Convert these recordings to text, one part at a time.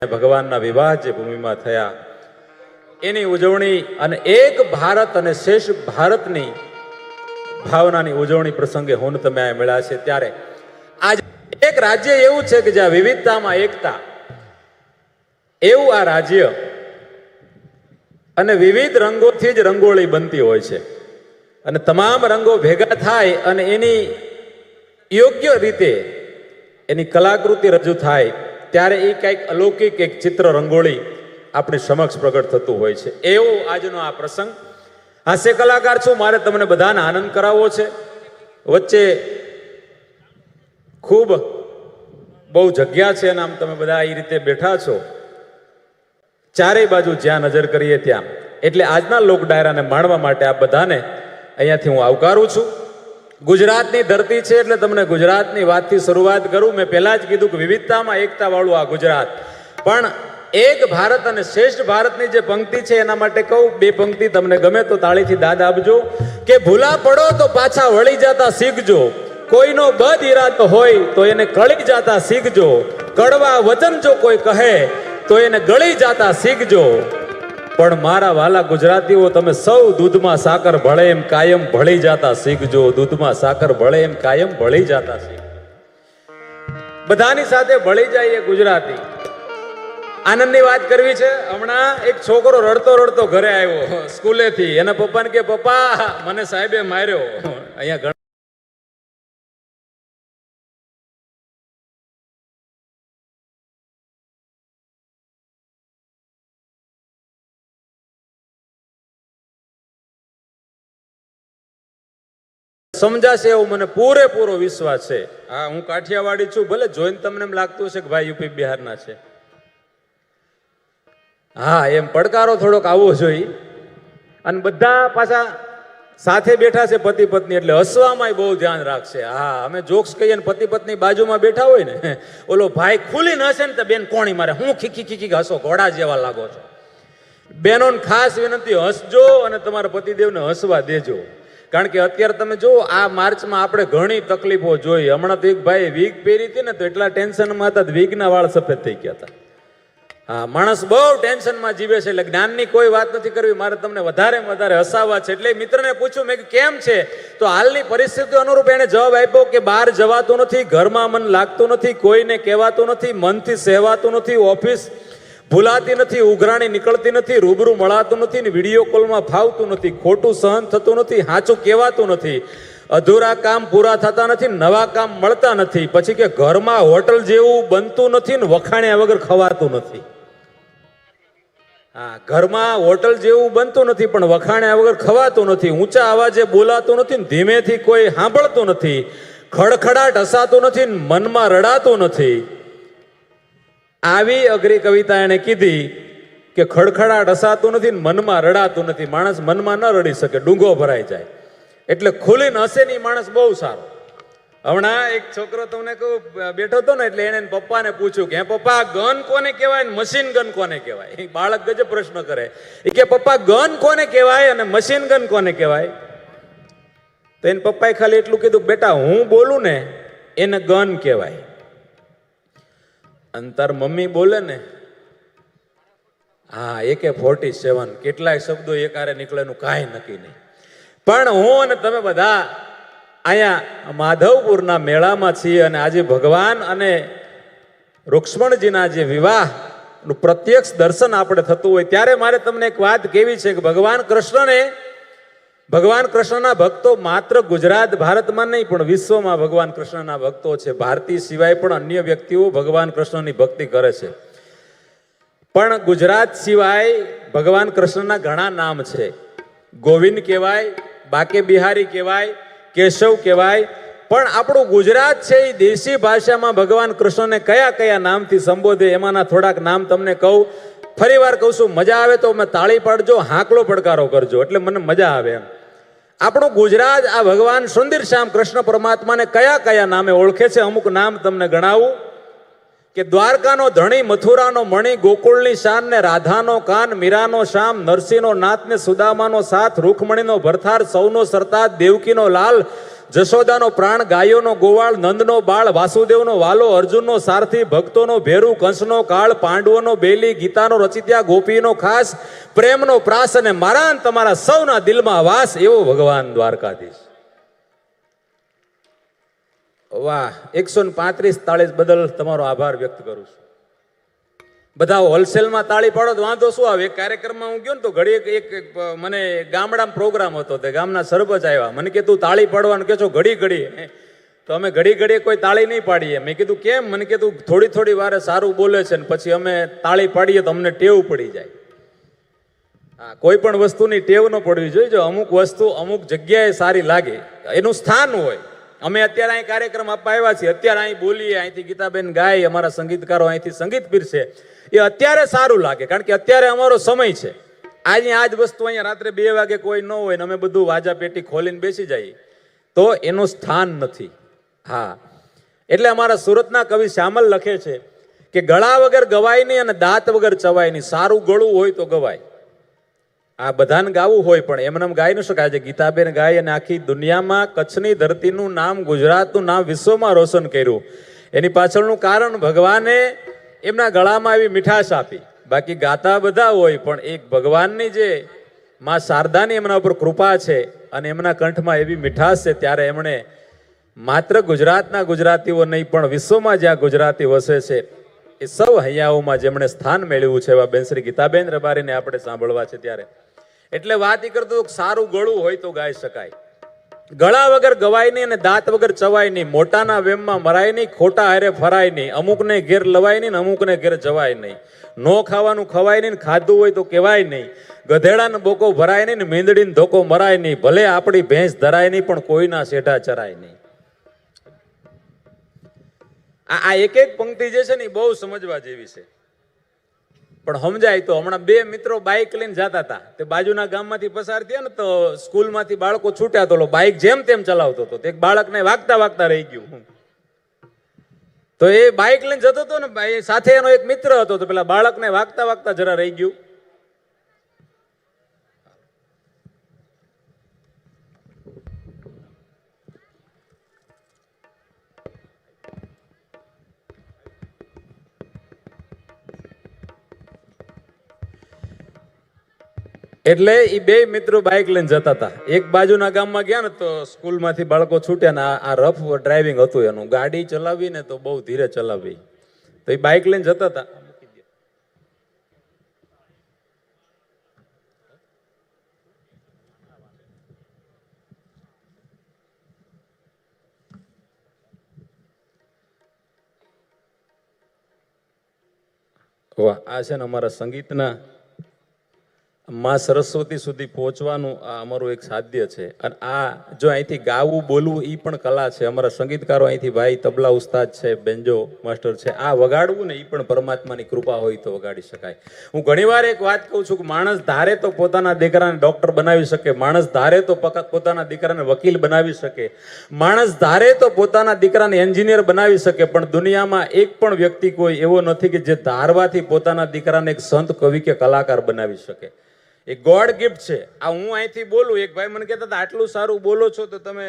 ભગવાનના વિવાહ જે ભૂમિમાં થયા એની ઉજવણી અને એક ભારત અને શ્રેષ્ઠ ભારતની ભાવનાની ઉજવણી પ્રસંગે હું તમે આ મળ્યા છે ત્યારે આજે એક રાજ્ય એવું છે કે જ્યાં વિવિધતામાં એકતા, એવું આ રાજ્ય અને વિવિધ રંગોથી જ રંગોળી બનતી હોય છે અને તમામ રંગો ભેગા થાય અને એની યોગ્ય રીતે એની કલાકૃતિ રજૂ થાય ત્યારે એ કંઈક અલૌકિક એક ચિત્ર રંગોળી આપણી સમક્ષ પ્રગટ થતું હોય છે. એવો આજનો આ પ્રસંગ. હાસ્ય કલાકાર છું, મારે તમને બધાને આનંદ કરાવવો છે. વચ્ચે ખૂબ બહુ જગ્યા છે અને આમ તમે બધા એ રીતે બેઠા છો, ચારેય બાજુ જ્યાં નજર કરીએ ત્યાં. એટલે આજના લોક ડાયરાને માણવા માટે આ બધાને અહીંયાથી હું આવકારું છું. ગુજરાતની ધરતી છે એટલે તમને ગુજરાતની વાતથી શરૂઆત કરું. મેં પહેલા જ કીધું કે વિવિધતામાં એકતા વાળું આ ગુજરાત, પણ એક ભારત અને શ્રેષ્ઠ ભારતની જે પંક્તિ છે એના માટે કહું, બે પંક્તિ તમને ગમે તો તાળીથી દાદ આપજો. કે ભૂલા પડો તો પાછા વળી જતા શીખજો, કોઈનો બદ ઈરાદો હોય તો એને કળી જતા શીખજો, કડવા વચન જો કોઈ કહે તો એને ગળી જતા શીખજો. પણ મારા વાલા ગુજરાતીઓ, તમે સૌ દૂધમાં સાકર ભળે એમ કાયમ ભળી જતા શીખજો, દૂધમાં સાકર ભળે એમ કાયમ ભળી જતા શીખજો. બધાની સાથે ભળી જાય એ ગુજરાતી. આનંદની વાત કરવી છે. હમણાં એક છોકરો રડતો રડતો ઘરે આવ્યો સ્કૂલેથી. એના પપ્પાને કે પપ્પા મને સાહેબે માર્યો. અહીંયા સમજાશે એવો મને પૂરેપૂરો વિશ્વાસ છે. હા, હું કાઠિયાવાડી છું, ભલે જોઈને તમને એમ લાગતું હશે કે ભાઈ યુપી બિહારના છે. હા, એમ પડકારો થોડોક આવવો જોઈએ. અને બધા પાછા સાથે બેઠા છે પતિ પત્ની, એટલે હસવામાં બહુ ધ્યાન રાખશે. હા, અમે જોક્સ કહીએ ને પતિ પત્ની બાજુમાં બેઠા હોય ને, ઓલો ભાઈ ખુલીને હશે ને તો બેન કોણી મારે, હું ખીખી ખીખી હસો, ઘોડા જેવા લાગો છો. બેનોને ખાસ વિનંતી, હસજો અને તમારા પતિદેવને હસવા દેજો. કારણ કે અત્યારે તમે જુઓ આ માર્ચમાં આપણે ઘણી તકલીફો જોઈ. હમણાં તો એક ભાઈ વીગ પહેરી હતી ને તો એટલા ટેન્શનમાં હતા, વીગના વાળ સફેદ થઈ ગયા હતા. હા, માણસ બહુ ટેન્શનમાં જીવે છે. એટલે જ્ઞાનની કોઈ વાત નથી કરવી, મારે તમને વધારે હસાવવા છે. એટલે મિત્રને પૂછ્યું મેં કે કેમ છે, તો હાલની પરિસ્થિતિ અનુરૂપ એને જવાબ આપ્યો કે બહાર જવાતું નથી, ઘરમાં મન લાગતું નથી, કોઈને કહેવાતું નથી, મનથી સહેવાતું નથી, ઓફિસ ભૂલાતી નથી, ઉઘરાણી નીકળતી નથી, રૂબરૂ મળાતું નથી, ને વિડીયો કોલમાં ફાવતું નથી, ખોટું સહન થતું નથી, સાચું કહેવાતું નથી, અધૂરા કામ પૂરા થતા નથી, નવા કામ મળતા નથી. પછી કે ઘરમાં હોટલ જેવું બનતું નથી ને વખાણ્યા વગર ખવાતું નથી. હા, ઘરમાં હોટલ જેવું બનતું નથી પણ વખાણ્યા વગર ખવાતું નથી, ઊંચા અવાજે બોલાતું નથી ને ધીમેથી કોઈ સાંભળતું નથી, ખડખડાટ હસાતું નથી ને મનમાં રડાતું નથી. આવી અઘરી કવિતા એને કીધી કે ખડખડાટ હસાતું નથી ને મનમાં રડાતું નથી. માણસ મનમાં ન રડી શકે, ડૂંગો ભરાઈ જાય. એટલે ખુલીને હસે ની માણસ બહુ સારો. હમણાં એક છોકરો તમને કહું બેઠો હતો ને, એટલે એને પપ્પાને પૂછ્યું કે હે પપ્પા, ગન કોને કહેવાય ને મશીન ગન કોને કહેવાય? એ બાળક ગજબ પ્રશ્ન કરે. એ કે પપ્પા, ગન કોને કહેવાય અને મશીન ગન કોને કહેવાય? તો એને પપ્પાએ ખાલી એટલું કીધું, બેટા હું બોલું ને એને ગન કહેવાય, અંતર મમ્મી બોલે ને, હા AK-47 કેટલાય શબ્દો એકારે નીકળે એનું કાંઈ નક્કી નહીં. પણ હું અને તમે બધા અહીંયા માધવપુરના મેળામાં છીએ અને આજે ભગવાન અને રૂક્ષ્મણજીના જે વિવાહનું પ્રત્યક્ષ દર્શન આપણે થતું હોય ત્યારે મારે તમને એક વાત કહેવી છે કે ભગવાન કૃષ્ણના ભક્તો માત્ર ગુજરાત ભારતમાં નહીં પણ વિશ્વમાં ભગવાન કૃષ્ણના ભક્તો છે. ભારતીય સિવાય પણ અન્ય વ્યક્તિઓ ભગવાન કૃષ્ણની ભક્તિ કરે છે. પણ ગુજરાત સિવાય ભગવાન કૃષ્ણના ઘણા નામ છે. ગોવિંદ કહેવાય, બાકે બિહારી કહેવાય, કેશવ કહેવાય. પણ આપણું ગુજરાત છે એ દેશી ભાષામાં ભગવાન કૃષ્ણને કયા કયા નામથી સંબોધે એમાંના થોડાક નામ તમને કહું. ફરી વાર કહું છું, મજા આવે તો અમે તાળી પાડજો, હાંકલો પડકારો કરજો, એટલે મને મજા આવે એમ. આપણું ગુજરાત આ ભગવાન સુંદર શ્યામ કૃષ્ણ પરમાત્માને કયા કયા નામે ઓળખે છે, અમુક નામ તમને ગણાવું. કે દ્વારકાનો ધણી, મથુરાનો મણી, ગોકુળની શાન ને રાધાનો કાન, મીરાનો શામ, નરસિંહનો નાથ ને સુદામાનો સાથ, રૂખમણીનો ભરથાર, સૌનો સરતાજ, દેવકીનો લાલ, જશોદાનો પ્રાણ, ગાયોનો ગોવાળ, નંદનો બાળ, વાસુદેવનો વાલો, અર્જુનનો સારથી, ભક્તોનો ભેરુ, કંસનો કાળ, પાંડવોનો બેલી, ગીતાનો રચિત્યા, ગોપીનો ખાસ, પ્રેમનો પ્રાસ અને મારા અને તમારા સૌના દિલમાં વાસ એવો ભગવાન દ્વારકાધીશ. વાહ, 135 તાળી બદલ તમારો આભાર વ્યક્ત કરું છું. બધા હોલસેલમાં તાળી પાડો તો વાંધો શું આવે? એક કાર્યક્રમમાં હું ગયો ને તો ઘડી એક મને ગામડામાં પ્રોગ્રામ હતો, તે ગામના સરપંચ આવ્યા, મને કે તું તાળી પાડવાનું કે છો ઘડી ઘડી, તો અમે ઘડી ઘડી કોઈ તાળી નહીં પાડીએ. મેં કીધું કેમ? મને કીધું થોડી થોડી વારે સારું બોલે છે ને પછી અમે તાળી પાડીએ તો અમને ટેવ પડી જાય. હા, કોઈ પણ વસ્તુની ટેવ ન પડવી જોઈએ. જો અમુક વસ્તુ અમુક જગ્યાએ સારી લાગે, એનું સ્થાન હોય. અમે અત્યારે અહીં કાર્યક્રમ આપવા આવ્યા છીએ, અત્યારે અહીં બોલીએ, અહીંથી ગીતાબેન ગાય, અમારા સંગીતકારો અહીંથી સંગીત પીરસે, એ અત્યારે સારું લાગે કારણ કે અત્યારે અમારો સમય છે. આજે આ જ વસ્તુ અહીંયા રાત્રે 2 વાગે કોઈ ન હોય ને અમે બધું વાજા પેટી ખોલીને બેસી જઈએ તો એનું સ્થાન નથી. હા, એટલે અમારા સુરતના કવિ શ્યામલ લખે છે કે ગળા વગર ગવાય નહીં અને દાંત વગર ચવાય નહીં. સારું ગળું હોય તો ગવાય. આ બધાને ગાવું હોય પણ એમને ગાઈ ન શકાય. છે ગીતાબેન ગાય અને આખી દુનિયામાં કચ્છની ધરતીનું નામ, ગુજરાતનું નામ વિશ્વમાં રોશન કર્યું. એની પાછળનું કારણ ભગવાને એમના ગળામાં એવી મીઠાશ આપી. બાકી ગાતા બધા હોય પણ એક ભગવાનની જે માં શારદાની એમના ઉપર કૃપા છે અને એમના કંઠમાં એવી મીઠાશ છે, ત્યારે એમણે માત્ર ગુજરાતના ગુજરાતીઓ નહીં પણ વિશ્વમાં જ્યાં ગુજરાતી વસે છે એ સૌ હૈયાઓમાં જેમણે સ્થાન મેળવ્યું છે એવા બેન શ્રી ગીતાબેન રબારીને આપણે સાંભળવા છે. ત્યારે એટલે વાત એ કરતો સારું ગળું હોય તો ગાઈ શકાય. ગળા વગર ગવાય નહીં અને દાંત વગર ચવાય નહીં. મોટાના વેમમાં મરાય નહીં, ખોટા હારે ફરાય નહીં. અમુકને ઘેર લવાય નહીં, અમુકને ઘેર જવાય નહીં. નો ખાવાનું ખવાય નહીં, ખાધું હોય તો કહેવાય નહીં. ગધેડાને બોકો ભરાય નહીં, મીંદડીને ધોકો મરાય નહીં. ભલે આપણી ભેંસ ધરાય નહીં પણ કોઈના શેઠા ચરાય નહીં. આ એક એક પંક્તિ જે છે ને બહુ સમજવા જેવી છે પણ સમજાય તો. હમણાં 2 મિત્રો બાઇક લઈને જતા હતા, તે બાજુના ગામમાંથી પસાર થયા ને તો સ્કૂલમાંથી બાળકો છૂટ્યા, તો બાઇક જેમ તેમ ચલાવતો હતો. એક બાળકને વાગતા વાગતા રહી ગયું. તો એ બાઇક લઈને જતો હતો ને, સાથે એનો એક મિત્ર હતો, તો પેલા બાળકને વાગતા વાગતા જરા રહી ગયું. એટલે એ 2 મિત્રો બાઇક લઈને જતા હતા. એક બાજુના ગામમાં ગયા ને તો સ્કૂલમાંથી બાળકો છૂટ્યા ને આ રફ ડ્રાઇવિંગ હતું એનું. ગાડી ચલાવી ને તો બહુ ધીરે ચલાવી, તો એ બાઇક લઈને જતા હતા. વાહ, આ છે ને અમારા સંગીતના માં સરસ્વતી સુધી પહોંચવાનું આ અમારું એક સાધ્ય છે. અને આ જો અહીંથી ગાવું બોલવું એ પણ કલા છે. અમારા સંગીતકારો અહીંથી ભાઈ તબલા ઉસ્તાદ છે, બેન્જો માસ્ટર છે. આ વગાડવું ને એ પણ પરમાત્માની કૃપા હોય તો વગાડી શકાય. હું ઘણીવાર એક વાત કહું છું કે માણસ ધારે તો પોતાના દીકરાને ડોક્ટર બનાવી શકે, માણસ ધારે તો પોતાના દીકરાને વકીલ બનાવી શકે, માણસ ધારે તો પોતાના દીકરાને એન્જિનિયર બનાવી શકે, પણ દુનિયામાં એક પણ વ્યક્તિ કોઈ એવો નથી કે જે ધારવાથી પોતાના દીકરાને એક સંત, કવિ કે કલાકાર બનાવી શકે. એ ગોડ ગિફ્ટ છે. આ હું અહીંથી બોલું, એક ભાઈ મને કહેતા હતા આટલું સારું બોલો છો તો તમે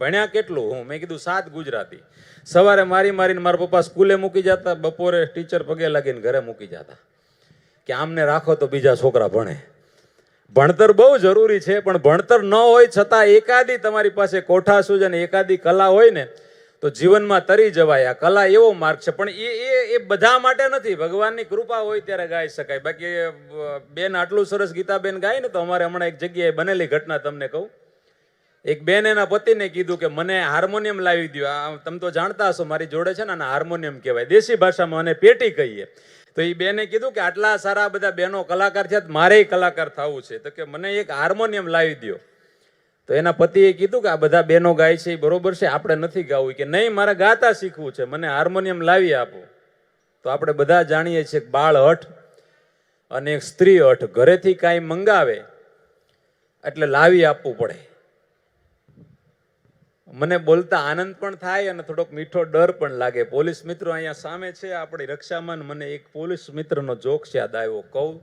ભણ્યા કેટલું? મેં કીધું 7 ગુજરાતી. સવારે મારીને મારા પપ્પા સ્કૂલે મૂકી જતા, બપોરે ટીચર પગે લાગીને ઘરે મૂકી જતા કે આમને રાખો તો બીજા છોકરા ભણે. ભણતર બહુ જરૂરી છે પણ ભણતર ન હોય છતાં એકાદી તમારી પાસે કોઠાસૂઝ અને એકાદી કલા હોય ને તો જીવનમાં તરી જવાય. આ કલા એવો માર્ગ છે પણ એ બધા માટે નથી. ભગવાનની કૃપા હોય ત્યારે ગાઈ શકાય. બાકી બેન આટલું સરસ ગીતાબેન ગાય ને તો અમારે હમણાં એક જગ્યાએ બનેલી ઘટના તમને કહું. એક બેન એના પતિને કીધું કે મને હાર્મોનિયમ લાવી દો. તમે તો જાણતા હશો મારી જોડે છે ને હાર્મોનિયમ કહેવાય, દેશી ભાષામાં અને પેટી કહીએ. તો એ બેને કીધું કે આટલા સારા બધા બહેનો કલાકાર છે, મારે કલાકાર થવું છે, તો કે મને એક હાર્મોનિયમ લાવી દો. તો એના પતિએ કીધું કે આ બધા બહેનો ગાય છે એ બરોબર છે, આપણે નથી ગાવું. કે નહીં, મારે ગાતા શીખવું છે, મને હાર્મોનિયમ લાવી આપો. તો આપણે બધા જાણીએ છીએ કે બાળ હઠ અને એક સ્ત્રી હઠ. ઘરેથી કાંઈ મંગાવે એટલે લાવી આપવું પડે. મને બોલતા આનંદ પણ થાય અને થોડોક મીઠો ડર પણ લાગે. પોલીસ મિત્રો અહીંયા સામે છે આપણી રક્ષામાં. મને એક પોલીસ મિત્રનો જોક યાદ આવ્યો, કહું.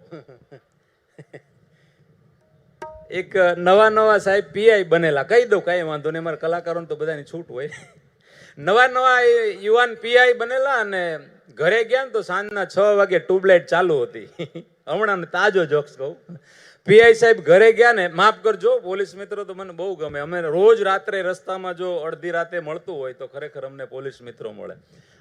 એક નવા સાહેબ પીઆઈ બનેલા, કહી દઉં કાંઈ વાંધો નહીં, અમારા કલાકારોને તો બધાની છૂટ હોય. નવા યુવાન પીઆઈ બનેલા અને ઘરે ગયા ને તો સાંજના 6 વાગે ટ્યુબલાઇટ ચાલુ હતી. હમણાં તાજો જોક્સ કહું. પીઆઈ સાહેબ ઘરે ગયા ને, માફ કરજો પોલીસ મિત્રો તો મને બહુ ગમે, અમે રોજ રાત્રે રસ્તામાં જો અડધી રાતે મળતું હોય તો ખરેખર અમને પોલીસ મિત્રો મળે.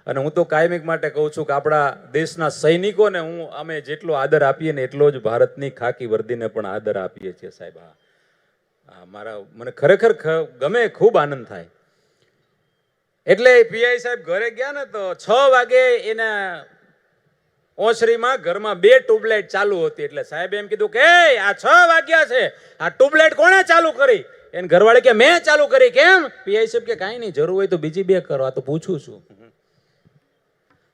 અને હું તો કાયમિક માટે કહું છું કે આપણા દેશના સૈનિકોને અમે જેટલો આદર આપીએ ને એટલો જ ભારતની ખાકી વર્દીને પણ આદર આપીએ છીએ સાહેબ. મને ખરેખર ગમે, ખૂબ આનંદ થાય. એટલે પીઆઈ સાહેબ ઘરે ગયા ને તો 6 વાગે એના ઓસરીમાં ઘરમાં 2 ટ્યુબલાઇટ ચાલુ હતી. એટલે સાહેબ એમ કીધું કે આ 6 વાગ્યા છે, આ ટ્યુબલાઇટ કોણે ચાલુ કરી? એને ઘરવાળે કે મેં ચાલુ કરી. કેમ? પીઆઈ સાહેબ કે કાંઈ નહીં, જરૂર હોય તો બીજી 2 કરો, આ તો પૂછું છું.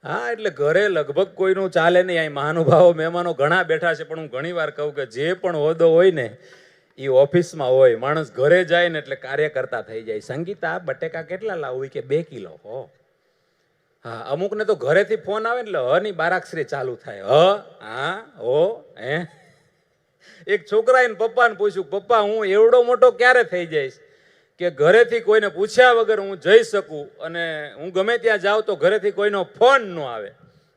હા, એટલે ઘરે લગભગ કોઈનું ચાલે નહીં. અહીં મહાનુભાવો મહેમાનો ઘણા બેઠા છે, પણ હું ઘણી વાર કહું કે જે પણ હોદ્દો હોય ને એ ઓફિસમાં હોય. માણસ ઘરે જાય ને એટલે કાર્યકર્તા થઈ જાય. સંગીતા બટેકા કેટલા લાવું? કે 2 કિલો. હો હા, અમુકને તો ઘરેથી ફોન આવે એટલે ની બારાક્ષરી ચાલુ થાય. હા હો હે. એક છોકરાએ પપ્પાને પૂછ્યું, પપ્પા હું એવડો મોટો ક્યારે થઈ જઈશ કે ઘરેથી કોઈને પૂછ્યા વગર હું જઈ શકું અને હું ગમે ત્યાં જાઉં તો ઘરેથી કોઈનો ફોન ન આવે?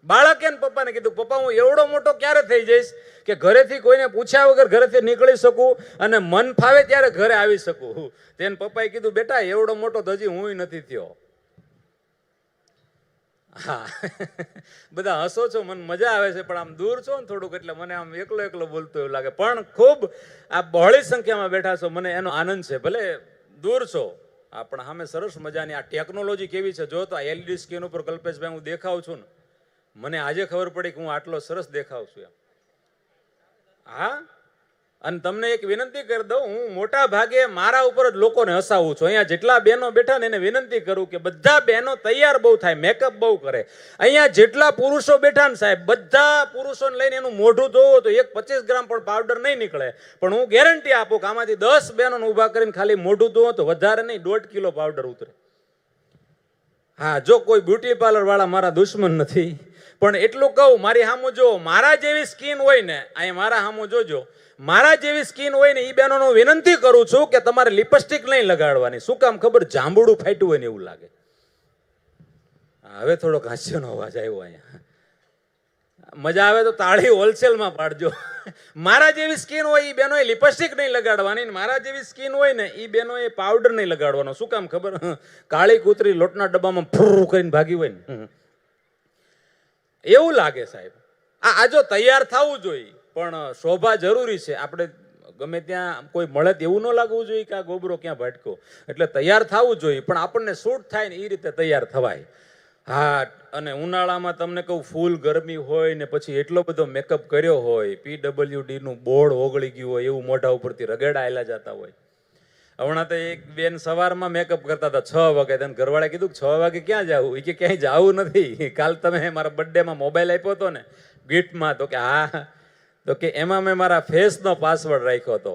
બાળકે પપ્પાને કીધું, પપ્પા હું એવડો મોટો ક્યારે થઈ જઈશ કે ઘરેથી કોઈને પૂછ્યા વગર ઘરેથી નીકળી શકું અને મન ફાવે ત્યારે ઘરે આવી શકું? તેને પપ્પાએ કીધું, બેટા એવડો મોટો તો હજી હું નથી થયો. હા, બધા હસો છો, મને મજા આવે છે, પણ આમ દૂર છો ને થોડુંક એટલે મને આમ એકલો બોલતો એવું લાગે. પણ ખૂબ આ બહોળી સંખ્યામાં બેઠા છો, મને એનો આનંદ છે. ભલે દૂર છો, આપણા સામે સરસ મજાની આ ટેકનોલોજી કેવી છે. જો તો આ એલઈડી સ્ક્રીન ઉપર કલ્પેશભાઈ હું દેખાઉં છું ને, મને આજે ખબર પડી કે હું આટલો સરસ દેખાઉં છું એમ. હા, અને તમને એક વિનંતી કરી દઉં, હું મોટા ભાગે મારા ઉપર જ લોકોને હસાવું છું. અહીંયા જેટલા બહેનો બેઠા ને એને વિનંતી કરું કે બધા બહેનો તૈયાર બહુ થાય, મેકઅપ બહુ કરે. અહીંયા જેટલા પુરુષો બેઠા ને સાહેબ, બધા પુરુષોને લઈને એનું મોઢું ધોવો તો 25 ગ્રામ પણ પાવડર નહીં નીકળે. પણ હું ગેરંટી આપું કે આમાંથી 10 બહેનોને ઊભા કરીને ખાલી મોઢું ધોવો તો વધારે નહીં 1.5 કિલો પાવડર ઉતરે. હા, જો કોઈ બ્યુટી પાર્લર વાળા મારા દુશ્મન નથી, પણ એટલું કહું, મારી સામું જો, મારા જેવી સ્કિન હોય ને, અહીંયા મારા સામું જોજો, મારા જેવી સ્કિન હોય ને એ બહેનોને વિનંતી કરું છું કે તમારે લિપસ્ટિક નહીં લગાડવાની. શું કામ ખબર? જાંબુડું ફાટ્યું હોય ને એવું લાગે. હવે થોડોક હાસ્યનો અવાજ આવ્યો અહીંયા. મજા આવે તો તાળી હોલસેલમાં પાડજો. મારા જેવી સ્કિન હોય એ બહેનોએ લિપસ્ટિક નહીં લગાડવાની, મારા જેવી સ્કિન હોય ને એ બહેનોએ પાવડર નહીં લગાડવાનો. શું કામ ખબર? કાળી કૂતરી લોટના ડબ્બામાં ફૂર કરીને ભાગી હોય ને એવું લાગે સાહેબ. આ જો તૈયાર થવું જોઈએ, પણ શોભા જરૂરી છે. આપણે ગમે ત્યાં કોઈ મળે એવું ન લાગવું જોઈએ કે આ ગોબરો ક્યાં ભટકો. એટલે તૈયાર થવું જોઈએ, પણ આપણને સૂટ થાય ને એ રીતે તૈયાર થવાય. હા, અને ઉનાળામાં તમને કહું, ફૂલ ગરમી હોય ને પછી એટલો બધો મેકઅપ કર્યો હોય, PWD નું બોર્ડ ઓગળી ગયું હોય એવું મોઢા ઉપરથી રગડાયેલા જતા હોય. હમણાં તો એક બેન સવારમાં મેકઅપ કરતા હતા 6 વાગે. તેને ઘરવાળે કીધું 6 વાગે ક્યાં જવું? એ કે ક્યાંય જવું નથી, કાલ તમે મારા બર્થડેમાં મોબાઈલ આપ્યો હતો ને ગિફ્ટમાં, તો કે હા, તો કે એમાં મેં મારા ફેસનો પાસવર્ડ રાખ્યો હતો.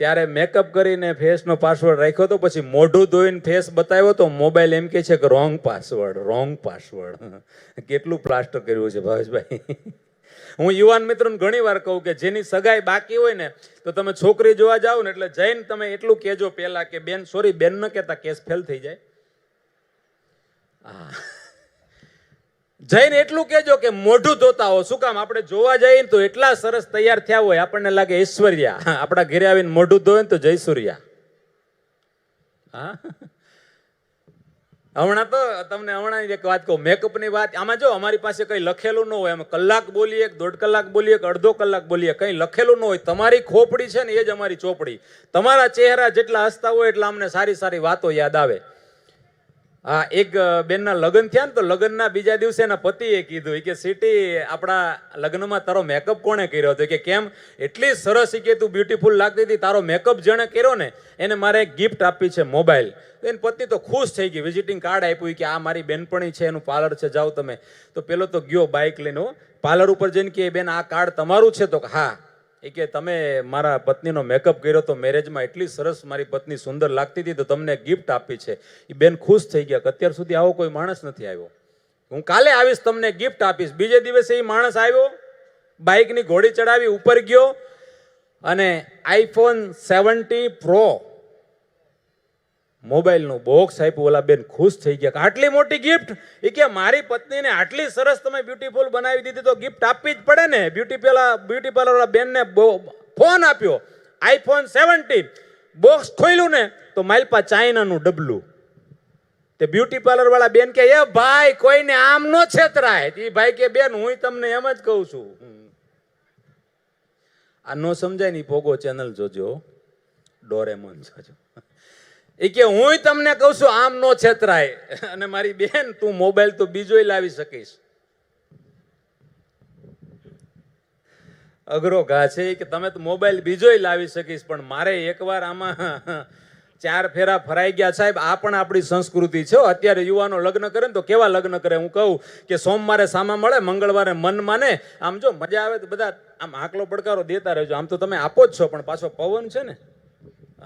ત્યારે મેકઅપ કરીને ફેસનો પાસવર્ડ રાખ્યો હતો, પછી મોઢું ધોઈને ફેસ બતાવ્યો તો મોબાઈલ એમ કે છે કે રોંગ પાસવર્ડ. કેટલું પ્લાસ્ટર કર્યું છે ભાવેશભાઈ. હું યુવાન મિત્રોને ઘણી વાર કહું કે જેની સગાઈ બાકી હોય ને તો તમે છોકરી જોવા જાઓ ને એટલે જઈને તમે એટલું કહેજો પહેલા કે બેન, સોરી બેન ન કહેતા, કેસ ફેલ થઈ જાય. હા, જઈને એટલું કહેજો કે મોઢું ધોતા હો. શું કામ? આપણે જોવા જઈએ તો એટલા સરસ તૈયાર થયા હોય, આપણને લાગે ઐશ્વર્યા. આપણા ઘરે આવીને મોઢું ધોય ને તો જયસૂર્યા. હા, હમણાં તો તમને હમણાં એક વાત કહું, મેકઅપની વાત. આમાં જો અમારી પાસે કંઈ લખેલું ન હોય, અમે કલાક બોલીએ, 1.5 કલાક બોલીએ, 1/2 કલાક બોલીએ, કંઈ લખેલું ન હોય. તમારી ખોપડી છે ને એ જ અમારી ચોપડી. તમારા ચહેરા જેટલા હસતા હોય એટલા અમને સારી સારી વાતો યાદ આવે. હા, એક બેનના લગ્ન થયા ને તો લગ્નના બીજા દિવસે એના પતિએ કીધું કે સિટી, આપણા લગ્નમાં તારો મેકઅપ કોણે કર્યો હતો? કે કેમ? એટલી સરસ કે તું બ્યુટીફુલ લાગતી હતી, તારો મેકઅપ જેણે કર્યો ને એને મારે એક ગિફ્ટ આપી છે, મોબાઈલ. એને પતિ તો ખુશ થઈ ગઈ, વિઝિટિંગ કાર્ડ આપ્યું કે આ મારી બેનપણી છે, એનું પાર્લર છે, જાઓ તમે. તો પેલો તો ગયો બાઇક લઈને પાર્લર ઉપર જઈને કે બેન આ કાર્ડ તમારું છે? તો હા. એ કે તમે મારા પત્નીનો મેકઅપ કર્યો તો મેરેજમાં, એટલી સરસ મારી પત્ની સુંદર લાગતી હતી તો તમને ગિફ્ટ આપી છે. એ બેન ખુશ થઈ ગયા કે અત્યાર સુધી આવો કોઈ માણસ નથી આવ્યો. હું કાલે આવીશ, તમને ગિફ્ટ આપીશ. બીજે દિવસે એ માણસ આવ્યો, બાઇકની ઘોડી ચડાવી ઉપર ગયો અને આઈફોન 70 પ્રો મોબાઈલનું બોક્સ આપ્યું. ઓલા બેન ખુશ થઈ ગયા કે આટલી મોટી ગિફ્ટ. એ કે મારી પત્નીને આટલી સરસ તમે બ્યુટીફુલ બનાવી દીધી તો ગિફ્ટ આપવી જ પડે ને. બ્યુટી પાર્લર વાળા બેનને ફોન આપ્યો આઈફોન 70. બોક્સ ખોલ્યું ને તો માલપા ચાઇનાનું ડબલું. તે બ્યુટી પાર્લર વાળા બેન કે એ ભાઈ કોઈને આમ નો છેતરાય. એ ભાઈ કે બેન હું તમને એમ જ કહું છું. આ નો સમજાય ને પોગો ચેનલ જોજો, ડોરેમોન જોજો. એ કે હું તમને કહું છું આમ નો છેતરાય. અને મારી બેન તું મોબાઈલ તો બીજોય લાવી શકીશ. અઘરો ઘા છે કે તમે તો મોબાઈલ બીજોય લાવી શકીશ, પણ મારે એકવાર આમાં 4 ફેરા ફરાઈ ગયા સાહેબ. આ પણ આપણી સંસ્કૃતિ છે. અત્યારે યુવાનો લગ્ન કરે ને તો કેવા લગ્ન કરે. હું કહું કે સોમવારે સામા મળે, મંગળવારે મન માને. આમ જો મજા આવે તો બધા આમ આકલો પડકારો દેતા રહેજો. આમ તો તમે આપો જ છો, પણ પાછો પવન છે ને,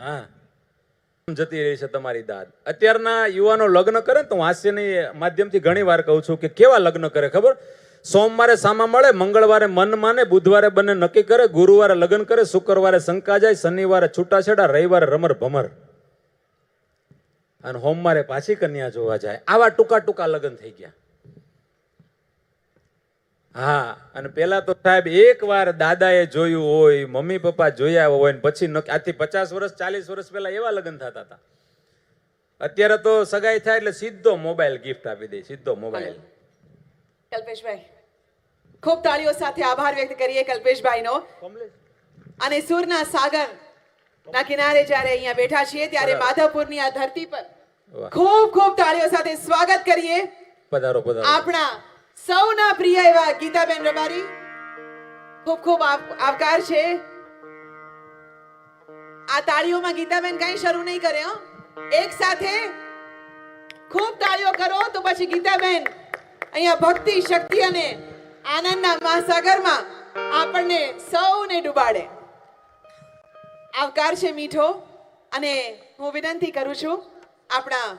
હા જતી રહી છે તમારી દાદ. અત્યારના યુવાનો લગ્ન કરે ને તો હું હાસ્યની માધ્યમથી ઘણી વાર કહું છું કે કેવા લગ્ન કરે ખબર. સોમવારે સામા મળે, મંગળવારે મન માને, બુધવારે બંને નક્કી કરે, ગુરુવારે લગ્ન કરે, શુક્રવારે શંકા જાય, શનિવારે છૂટાછેડા, રવિવારે રમર ભમર, અને સોમવારે પાછી કન્યા જોવા જાય. આવા ટૂંકા ટૂંકા લગ્ન થઈ ગયા. હા, અને પેલા તો સાહેબ એક વાર દાદાએ જોયું હોય, મમ્મી પપ્પા જોયા હોય, ને પછી આથી 50 વર્ષ 40 વર્ષ પહેલા એવા લગ્ન થતા હતા. અત્યારે તો સગાઈ થાય એટલે સીધો મોબાઈલ ગિફ્ટ આપી દે, સીધો મોબાઈલ. કલ્પેશભાઈ, ખૂબ તાળીઓ સાથે આભાર વ્યક્ત કરીએ કલ્પેશભાઈનો. અને સુરના સાગર ના કિનારે જ્યારે અહીંયા બેઠા છીએ ત્યારે માધવપુરની આ ધરતી પર ખૂબ ખૂબ તાળીઓ સાથે સ્વાગત કરીએ. પધારો પધારો. આપણા સૌના પ્રિય એવા ગીતાબેન રબારી. ખૂબ ખૂબ આવકાર છે. આ તાળીઓમાં ગીતાબેન કઈ શરૂ નહીં કરે હો. એક સાથે ખૂબ તાળીઓ કરો તો પછી ગીતાબેન અહીંયા ભક્તિ, શક્તિ અને આનંદના મહાસાગરમાં આપણને સૌને ડૂબાડે. આવકાર છે મીઠો. અને હું વિનંતી કરું છું આપણા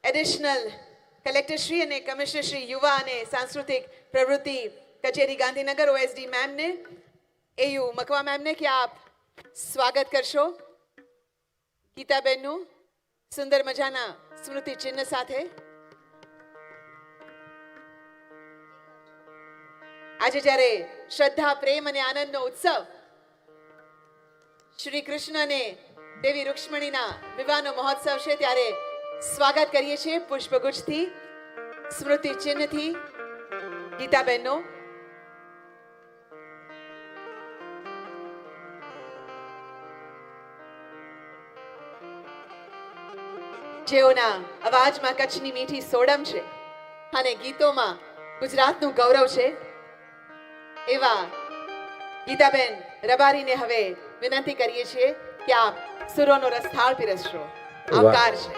એડિશનલ કલેક્ટર શ્રી અને કમિશનર શ્રી યુવા અને સાંસ્કૃતિક પ્રવૃત્તિ કચેરી ગાંધીનગર OSD મેમને, AU મકવા મેમને કે આપ સ્વાગત કરશો ગીતાબેનનું સુંદર મજાના સ્મૃતિ ચિહ્ન સાથે. આજે જ્યારે શ્રદ્ધા, પ્રેમ અને આનંદનો ઉત્સવ, શ્રી કૃષ્ણ અને દેવી રૂક્ષ્મણીના વિવાહનો મહોત્સવ છે, ત્યારે સ્વાગત કરીએ છીએ પુષ્પગુચ્છથી, સ્મૃતિ ચિહ્નથી ગીતાબેનનો. જેઓના અવાજમાં કચ્છની મીઠી સોડમ છે અને ગીતોમાં ગુજરાતનું ગૌરવ છે, એવા ગીતાબેન રબારીને હવે વિનંતી કરીએ છીએ કે આપ સુરોનો રસથાળ પીરસશો. આવકાર છે.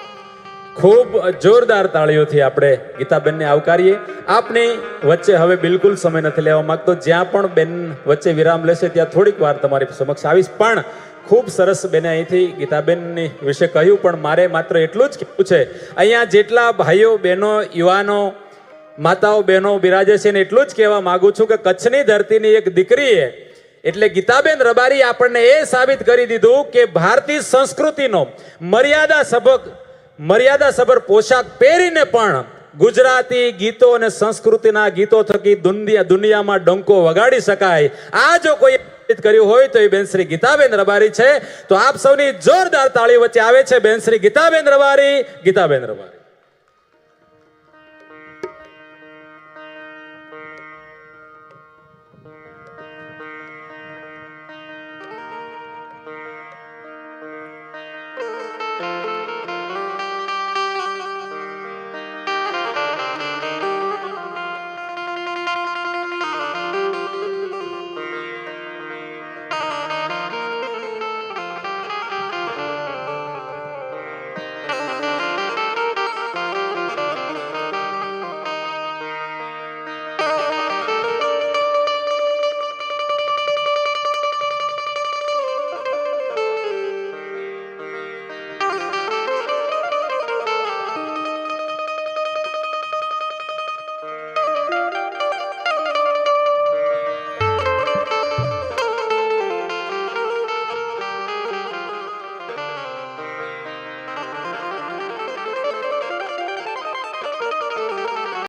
ખૂબ જોરદાર તાળીઓથી આપણે ગીતાબેનને આવકારીએ. આપની વચ્ચે હવે બિલકુલ સમય નથી લેવા માંગતો. જ્યાં પણ બેન વચ્ચે વિરામ લેશે ત્યાં થોડીક વાર તમારી સમક્ષ આવીશ. પણ ખૂબ સરસ બેને અહીંથી ગીતાબેનની વિશે કહ્યું, પણ મારે માત્ર એટલું જ કહેવું છે, અહીંયા જેટલા ભાઈઓ, બહેનો, યુવાનો, માતાઓ, બહેનો બિરાજે છે ને એટલું જ કહેવા માંગુ છું કે કચ્છની ધરતીની એક દીકરીએ એટલે ગીતાબેન રબારી આપણને એ સાબિત કરી દીધું કે ભારતીય સંસ્કૃતિનો મર્યાદાસભર પોશાક પહેરીને પણ ગુજરાતી ગીતો અને સંસ્કૃતિના ગીતો થકી દુનિયામાં ડંકો વગાડી શકાય. આ જો કોઈ કર્યું હોય તો એ બેન શ્રી ગીતાબેન રબારી છે. તો આપ સૌની જોરદાર તાળી વચ્ચે આવે છે બેન શ્રી ગીતાબેન રબારી. ગીતાબેન રબારી.